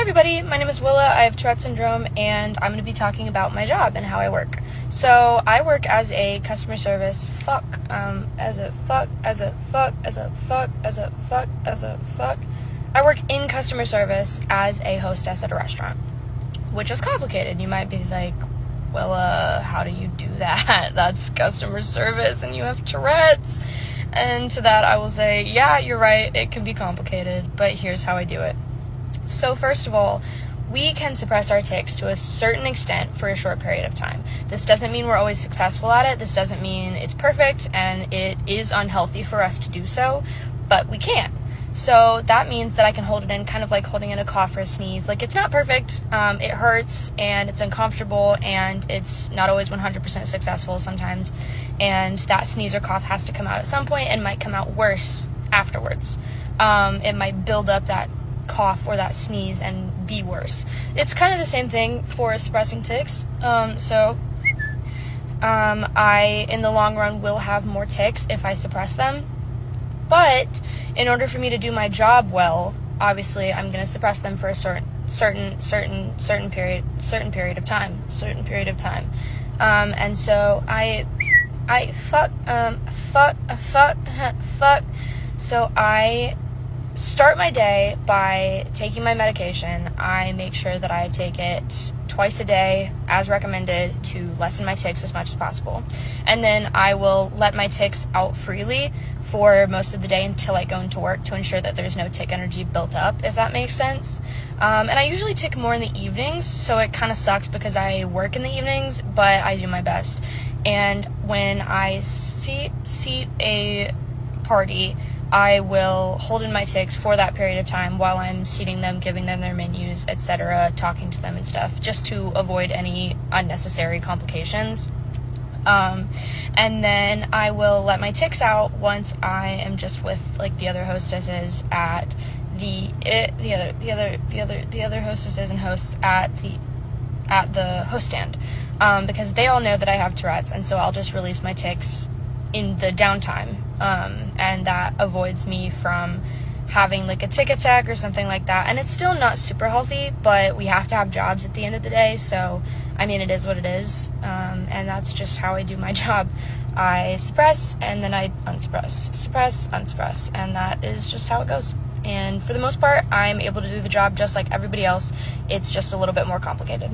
everybody, my name is Willa, I have Tourette syndrome, and I'm going to be talking about my job and how I work. So, I work as a customer service, I work in customer service as a hostess at a restaurant, which is complicated. You might be like, Willa, how do you do that? That's customer service and you have Tourette's. And to that I will say, yeah, you're right, it can be complicated, but here's how I do it. So first of all, we can suppress our tics to a certain extent for a short period of time. This doesn't mean we're always successful at it. This doesn't mean it's perfect, and it is unhealthy for us to do so, but we can. So that means that I can hold it in kind of like holding in a cough or a sneeze. Like, it's not perfect, it hurts, and it's uncomfortable, and it's not always 100% successful sometimes, and that sneeze or cough has to come out at some point and might come out worse afterwards. It might build up that cough or that sneeze and be worse. It's kind of the same thing for suppressing tics. I, in the long run, will have more tics if I suppress them. But in order for me to do my job well, obviously I'm going to suppress them for a certain period of time. And so So I start my day by taking my medication. I make sure that I take it twice a day as recommended to lessen my tics as much as possible. And then I will let my tics out freely for most of the day until I go into work to ensure that there's no tic energy built up, if that makes sense. And I usually tic more in the evenings, so it kind of sucks because I work in the evenings, but I do my best. And when I seat a party, I will hold in my tics for that period of time while I'm seating them, giving them their menus, etc., talking to them and stuff, just to avoid any unnecessary complications. And then I will let my tics out once I am just with like the other hostesses at the other hostesses and hosts at the host stand, because they all know that I have Tourette's, and so I'll just release my tics in the downtime, and that avoids me from having like a tic attack or something like that. And it's still not super healthy, but we have to have jobs at the end of the day, so I mean, it is what it is, and that's just how I do my job. I suppress and then I unsuppress, and that is just how it goes. And for the most part, I'm able to do the job just like everybody else. It's just a little bit more complicated.